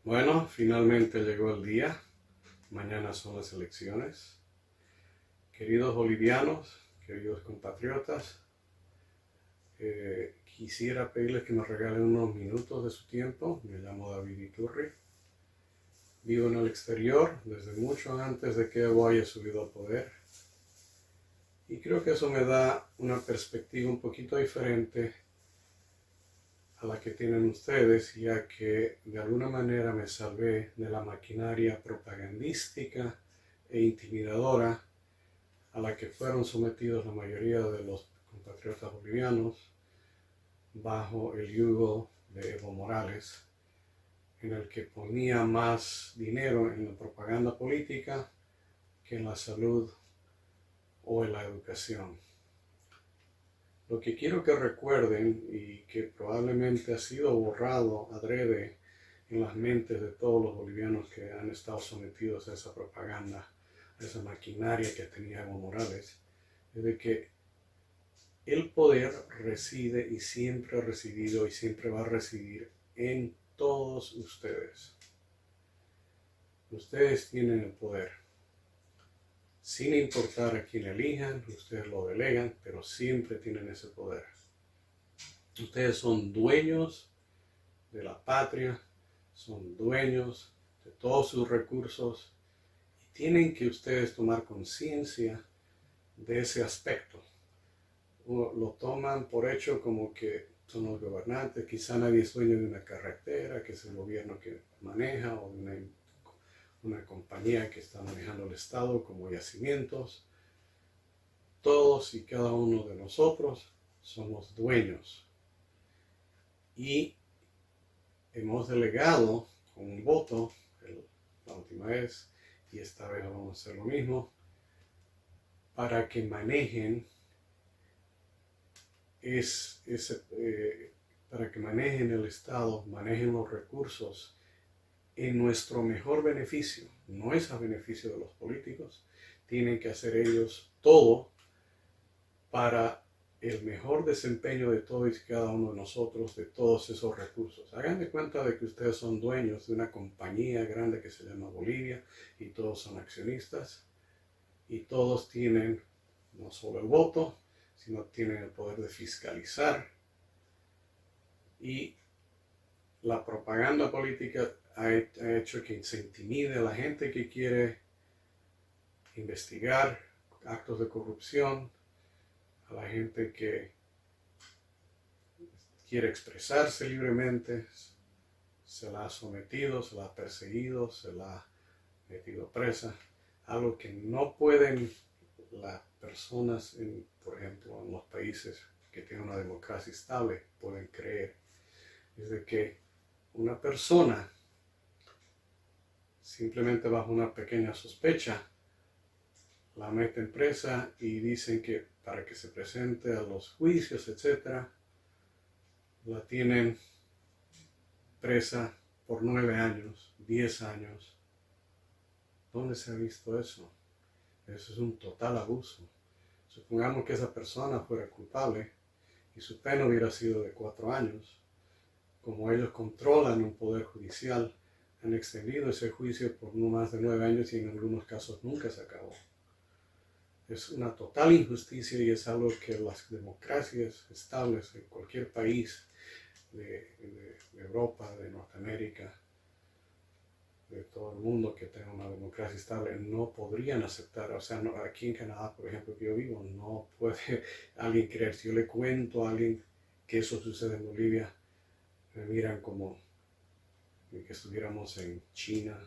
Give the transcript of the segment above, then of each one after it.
Bueno, finalmente llegó el día. Mañana son las elecciones. Queridos bolivianos, queridos compatriotas, quisiera pedirles que me regalen unos minutos de su tiempo. Me llamo David Iturri. Vivo en el exterior desde mucho antes de que Evo haya subido al poder. Y creo que eso me da una perspectiva un poquito diferente a la que tienen ustedes, ya que de alguna manera me salvé de la maquinaria propagandística e intimidadora a la que fueron sometidos la mayoría de los compatriotas bolivianos bajo el yugo de Evo Morales, en el que ponía más dinero en la propaganda política que en la salud o en la educación. Lo que quiero que recuerden, y que probablemente ha sido borrado adrede en las mentes de todos los bolivianos que han estado sometidos a esa propaganda, a esa maquinaria que tenía Evo Morales, es de que el poder reside y siempre ha residido y siempre va a residir en todos ustedes. Ustedes tienen el poder. Sin importar a quién elijan, ustedes lo delegan, pero siempre tienen ese poder. Ustedes son dueños de la patria, son dueños de todos sus recursos y tienen que ustedes tomar conciencia de ese aspecto. Lo toman por hecho como que son los gobernantes, quizá nadie es dueño de una carretera, que es el gobierno que maneja, o de una compañía que está manejando el Estado como yacimientos. Todos y cada uno de nosotros somos dueños y hemos delegado con un voto la última vez, y esta vez vamos a hacer lo mismo, para que manejen para que manejen el Estado, manejen los recursos en nuestro mejor beneficio, no es a beneficio de los políticos. Tienen que hacer ellos todo para el mejor desempeño de todos y cada uno de nosotros, de todos esos recursos. Hagan de cuenta de que ustedes son dueños de una compañía grande que se llama Bolivia, y todos son accionistas, y todos tienen no solo el voto, sino tienen el poder de fiscalizar. Y la propaganda política ha hecho que se intimide a la gente que quiere investigar actos de corrupción, a la gente que quiere expresarse libremente. Se la ha sometido, se la ha perseguido, se la ha metido presa, algo que no pueden las personas, por ejemplo, en los países que tienen una democracia estable, pueden creer. Es de que una persona, simplemente bajo una pequeña sospecha, la meten presa y dicen que para que se presente a los juicios, etc., la tienen presa por 9 años, 10 años. ¿Dónde se ha visto eso? Eso es un total abuso. Supongamos que esa persona fuera culpable y su pena hubiera sido de 4 años. Como ellos controlan un poder judicial, han extendido ese juicio por no más de 9 años y en algunos casos nunca se acabó. Es una total injusticia y es algo que las democracias estables en cualquier país de Europa, de Norteamérica, de todo el mundo que tenga una democracia estable, no podrían aceptar. O sea, no, aquí en Canadá, por ejemplo, que yo vivo, no puede alguien creer. Si yo le cuento a alguien que eso sucede en Bolivia, me miran como que estuviéramos en China,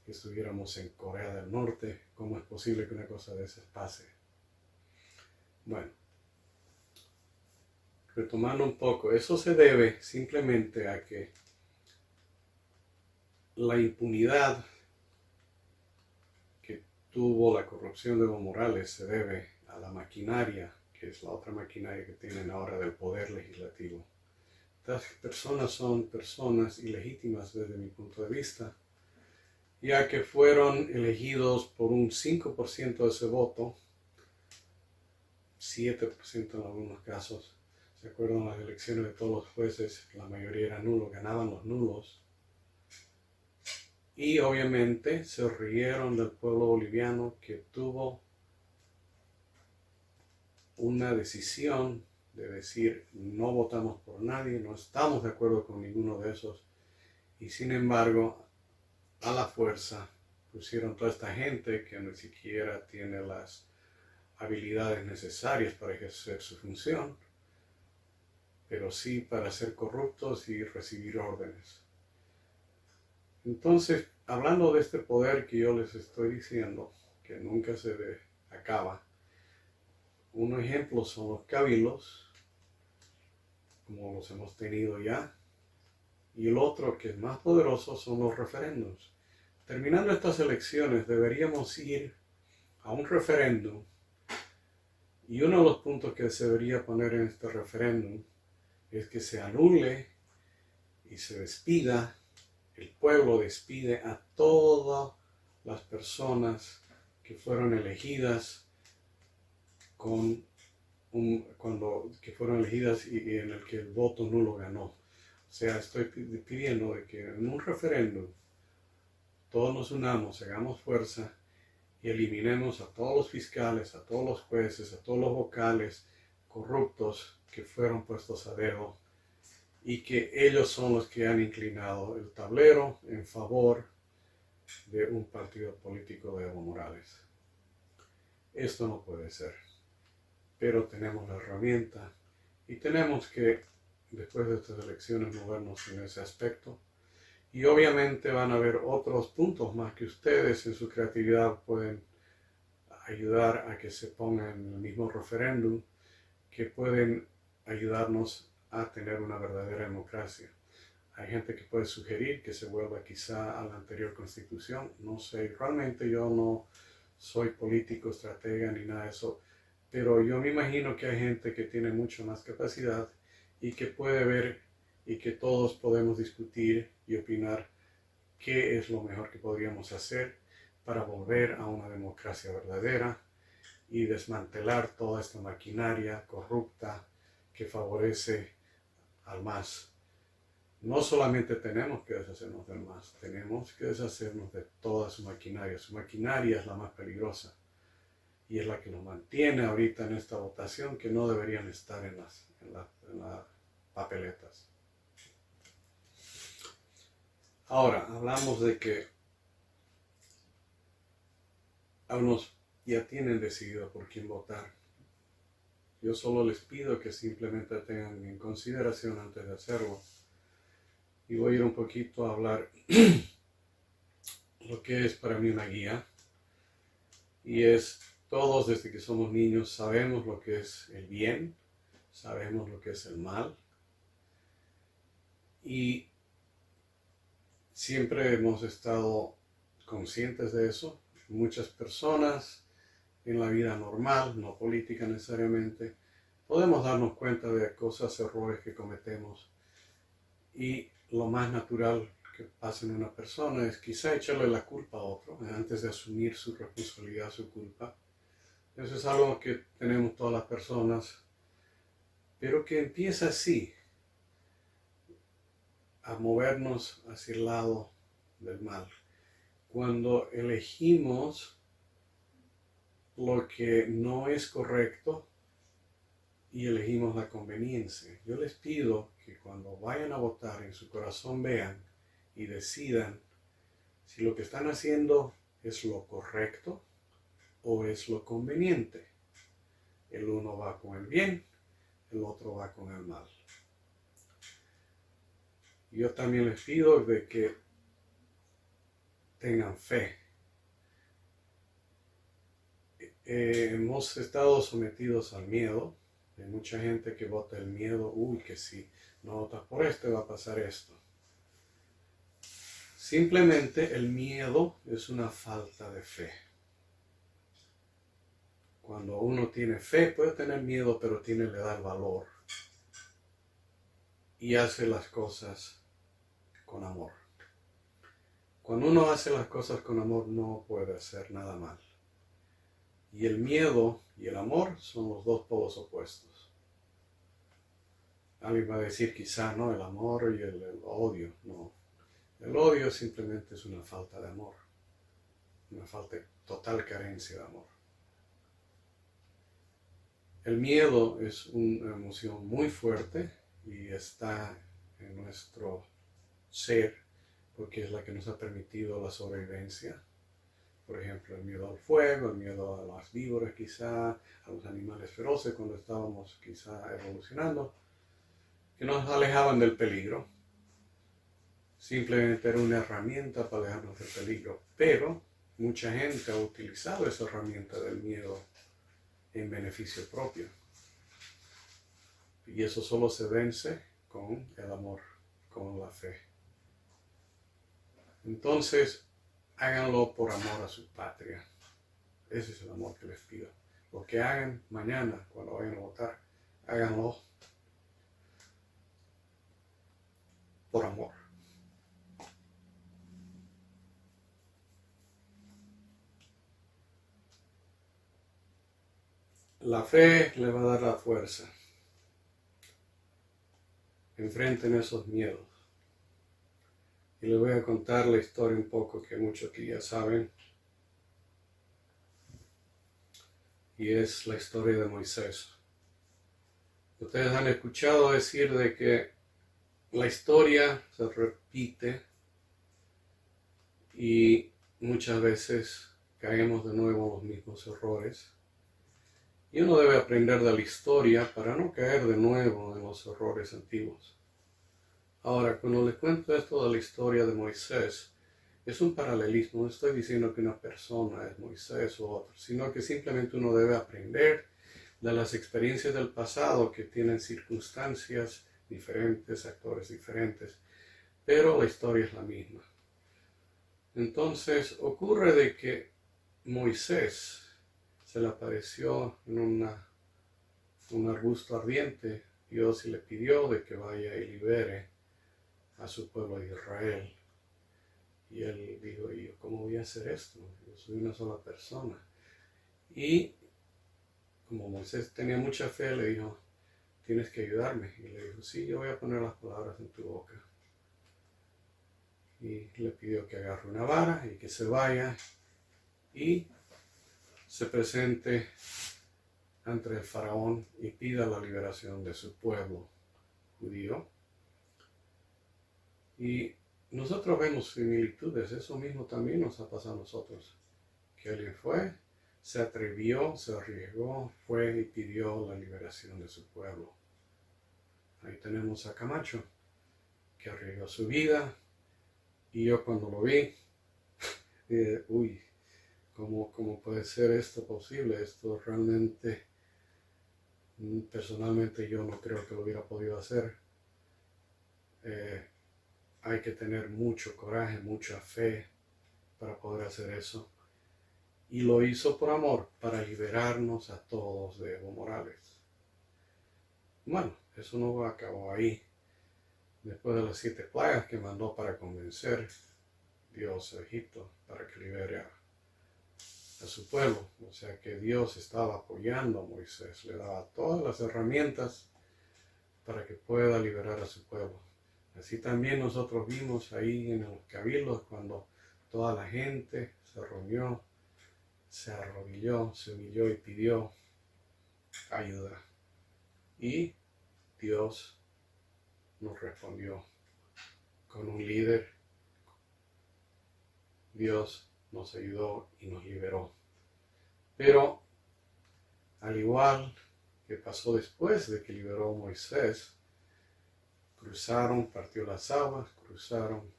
que estuviéramos en Corea del Norte. ¿Cómo es posible que una cosa de esas pase? Bueno, retomando un poco, eso se debe simplemente a que la impunidad que tuvo la corrupción de Evo Morales se debe a la maquinaria, que es la otra maquinaria que tienen ahora del poder legislativo. Estas personas son personas ilegítimas desde mi punto de vista, ya que fueron elegidos por un 5% de ese voto, 7% en algunos casos. ¿Se acuerdan las elecciones de todos los jueces? La mayoría eran nulos, ganaban los nulos. Y obviamente se rieron del pueblo boliviano que tuvo una decisión de decir no votamos por nadie, no estamos de acuerdo con ninguno de esos, y sin embargo a la fuerza pusieron toda esta gente que ni siquiera tiene las habilidades necesarias para ejercer su función, pero sí para ser corruptos y recibir órdenes. Entonces, hablando de este poder que yo les estoy diciendo, que nunca se acaba, un ejemplo son los cabildos, como los hemos tenido ya, y el otro que es más poderoso son los referéndums. Terminando estas elecciones deberíamos ir a un referéndum, y uno de los puntos que se debería poner en este referéndum es que se anule y se despida, el pueblo despide a todas las personas que fueron elegidas que fueron elegidas y en el que el voto nulo ganó. O sea, estoy pidiendo de que en un referéndum todos nos unamos, hagamos fuerza y eliminemos a todos los fiscales, a todos los jueces, a todos los vocales corruptos que fueron puestos a dedo y que ellos son los que han inclinado el tablero en favor de un partido político de Evo Morales. Esto no puede ser, pero tenemos la herramienta y tenemos que, después de estas elecciones, movernos en ese aspecto. Y obviamente van a haber otros puntos más que ustedes en su creatividad pueden ayudar a que se pongan en el mismo referéndum, que pueden ayudarnos a tener una verdadera democracia. Hay gente que puede sugerir que se vuelva quizá a la anterior constitución. No sé, realmente yo no soy político, estratega ni nada de eso, pero yo me imagino que hay gente que tiene mucho más capacidad y que puede ver y que todos podemos discutir y opinar qué es lo mejor que podríamos hacer para volver a una democracia verdadera y desmantelar toda esta maquinaria corrupta que favorece al MAS. No solamente tenemos que deshacernos del MAS, tenemos que deshacernos de toda su maquinaria. Su maquinaria es la más peligrosa y es la que nos mantiene ahorita en esta votación que no deberían estar en las papeletas. Ahora, hablamos de que algunos ya tienen decidido por quién votar. Yo solo les pido que simplemente tengan en consideración antes de hacerlo. Y voy a ir un poquito a hablar lo que es para mí una guía. Y es, todos desde que somos niños sabemos lo que es el bien, sabemos lo que es el mal. Y siempre hemos estado conscientes de eso. Muchas personas en la vida normal, no política necesariamente, podemos darnos cuenta de cosas, errores que cometemos. Y lo más natural que pasa en una persona es quizá echarle la culpa a otro antes de asumir su responsabilidad, su culpa. Eso es algo que tenemos todas las personas, pero que empieza así, a movernos hacia el lado del mal. Cuando elegimos lo que no es correcto y elegimos la conveniencia. Yo les pido que cuando vayan a votar en su corazón vean y decidan si lo que están haciendo es lo correcto o es lo conveniente. El uno va con el bien, el otro va con el mal. Yo también les pido de que tengan fe. Hemos estado sometidos al miedo. Hay mucha gente que vota el miedo. Uy, que si no votas por este va a pasar esto. Simplemente el miedo es una falta de fe. Cuando uno tiene fe, puede tener miedo, pero le da el valor. Y hace las cosas con amor. Cuando uno hace las cosas con amor, no puede hacer nada mal. Y el miedo y el amor son los dos polos opuestos. Alguien va a decir quizá, no, el amor y el odio. No. El odio simplemente es una falta de amor, una falta de total carencia de amor. El miedo es una emoción muy fuerte y está en nuestro ser porque es la que nos ha permitido la sobrevivencia. Por ejemplo, el miedo al fuego, el miedo a las víboras quizá, a los animales feroces cuando estábamos quizá evolucionando, que nos alejaban del peligro. Simplemente era una herramienta para alejarnos del peligro, pero mucha gente ha utilizado esa herramienta del miedo en beneficio propio. Y eso solo se vence con el amor, con la fe. Entonces, háganlo por amor a su patria. Ese es el amor que les pido. Lo que hagan mañana, cuando vayan a votar, háganlo por amor. La fe le va a dar la fuerza. Enfrenten esos miedos. Y les voy a contar la historia un poco que muchos aquí ya saben. Y es la historia de Moisés. Ustedes han escuchado decir de que la historia se repite y muchas veces caemos de nuevo en los mismos errores. Y uno debe aprender de la historia para no caer de nuevo en los errores antiguos. Ahora, cuando les cuento esto de la historia de Moisés, es un paralelismo. No estoy diciendo que una persona es Moisés o otro, sino que simplemente uno debe aprender de las experiencias del pasado que tienen circunstancias diferentes, actores diferentes, pero la historia es la misma. Entonces, ocurre de que Moisés se le apareció en un arbusto ardiente. Dios le pidió de que vaya y libere a su pueblo de Israel. Y él dijo, ¿y yo cómo voy a hacer esto? Yo soy una sola persona. Y como Moisés tenía mucha fe, le dijo, tienes que ayudarme. Y le dijo, sí, yo voy a poner las palabras en tu boca. Y le pidió que agarre una vara y que se vaya y se presente ante el faraón y pida la liberación de su pueblo judío. Y nosotros vemos similitudes, eso mismo también nos ha pasado a nosotros. Que alguien fue, se atrevió, se arriesgó, fue y pidió la liberación de su pueblo. Ahí tenemos a Camacho, que arriesgó su vida, y yo cuando lo vi, dije, uy, ¿cómo puede ser esto posible? Esto realmente, personalmente yo no creo que lo hubiera podido hacer. Hay que tener mucho coraje, mucha fe para poder hacer eso. Y lo hizo por amor, para liberarnos a todos de Evo Morales. Bueno, eso no acabó ahí. Después de las 7 plagas que mandó para convencer Dios a Egipto para que libere a su pueblo. O sea que Dios estaba apoyando a Moisés, le daba todas las herramientas para que pueda liberar a su pueblo. Así también nosotros vimos ahí en los cabildos cuando toda la gente se reunió, se arrodilló, se humilló y pidió ayuda. Y Dios nos respondió con un líder. Dios nos ayudó y nos liberó. Pero al igual que pasó después de que liberó a Moisés, cruzaron, partió las aguas, cruzaron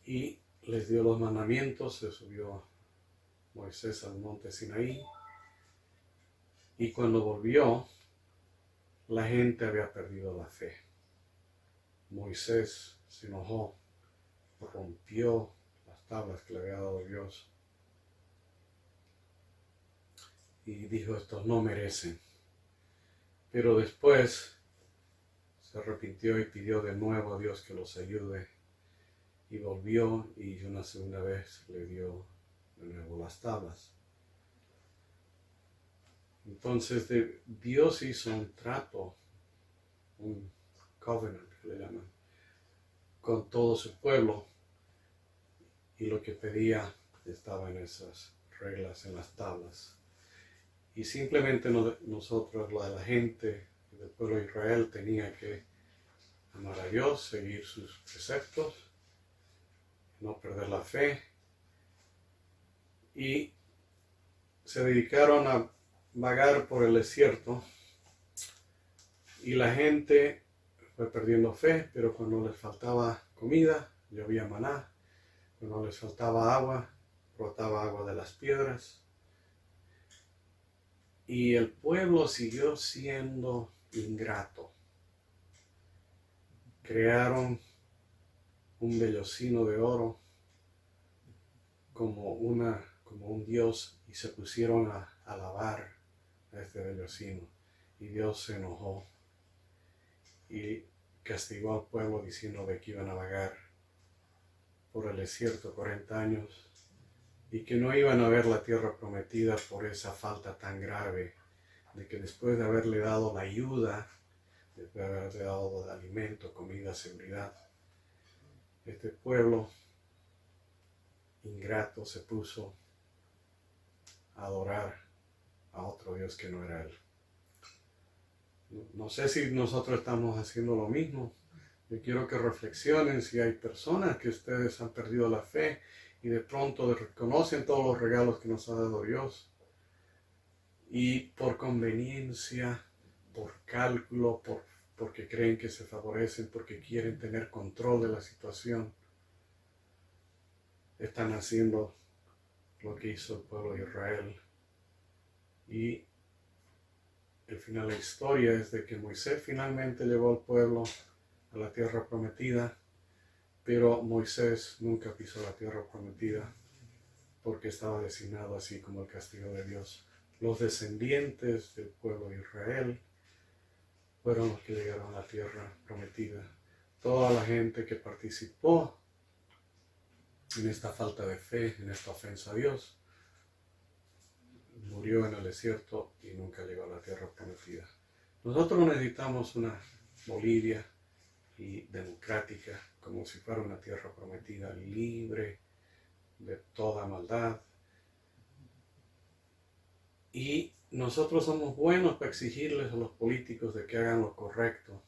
y les dio los mandamientos. Se subió Moisés al monte Sinaí y cuando volvió, la gente había perdido la fe. Moisés se enojó, rompió las tablas que le había dado Dios y dijo, estos no merecen. Pero después se arrepintió y pidió de nuevo a Dios que los ayude y volvió y una segunda vez le dio de nuevo las tablas. Entonces Dios hizo un trato, un covenant que le llaman, con todo su pueblo, y lo que pedía estaba en esas reglas, en las tablas. Y simplemente nosotros, la gente del pueblo de Israel, tenía que amar a Dios, seguir sus preceptos, no perder la fe, y se dedicaron a vagar por el desierto, y la gente fue perdiendo fe, pero cuando les faltaba comida, llovía maná, cuando les faltaba agua, brotaba agua de las piedras, y el pueblo siguió siendo ingrato. Crearon un vellocino de oro como un dios, y se pusieron a alabar a este vellocino, y Dios se enojó y castigó al pueblo diciendo de que iban a vagar por el desierto 40 años y que no iban a ver la tierra prometida por esa falta tan grave, de que después de haberle dado la ayuda, después de haberle dado el alimento, comida, seguridad, este pueblo ingrato se puso a adorar a otro Dios que no era Él. No sé si nosotros estamos haciendo lo mismo. Yo quiero que reflexionen si hay personas que ustedes han perdido la fe y de pronto reconocen todos los regalos que nos ha dado Dios, y por conveniencia, por cálculo, porque creen que se favorecen, porque quieren tener control de la situación, están haciendo lo que hizo el pueblo de Israel. Y el final de la historia es de que Moisés finalmente llevó al pueblo a la tierra prometida, pero Moisés nunca pisó la tierra prometida porque estaba designado así como el castigo de Dios. Los descendientes del pueblo de Israel fueron los que llegaron a la tierra prometida. Toda la gente que participó en esta falta de fe, en esta ofensa a Dios, murió en el desierto y nunca llegó a la tierra prometida. Nosotros necesitamos una Bolivia y democrática, como si fuera una tierra prometida, libre de toda maldad. Y nosotros somos buenos para exigirles a los políticos de que hagan lo correcto,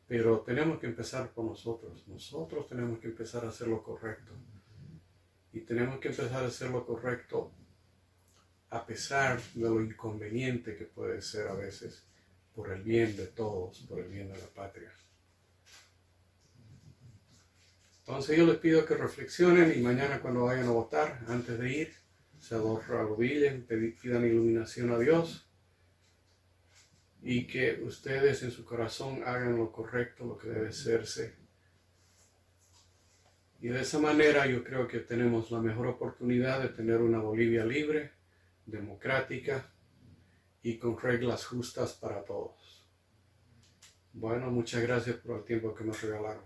pero tenemos que empezar por nosotros. Nosotros tenemos que empezar a hacer lo correcto, y tenemos que empezar a hacer lo correcto a pesar de lo inconveniente que puede ser a veces, por el bien de todos, por el bien de la patria. Entonces yo les pido que reflexionen, y mañana cuando vayan a votar, antes de ir, se arrodillen, pidan iluminación a Dios, y que ustedes en su corazón hagan lo correcto, lo que debe hacerse. Y de esa manera yo creo que tenemos la mejor oportunidad de tener una Bolivia libre, democrática y con reglas justas para todos. Bueno, muchas gracias por el tiempo que nos regalaron.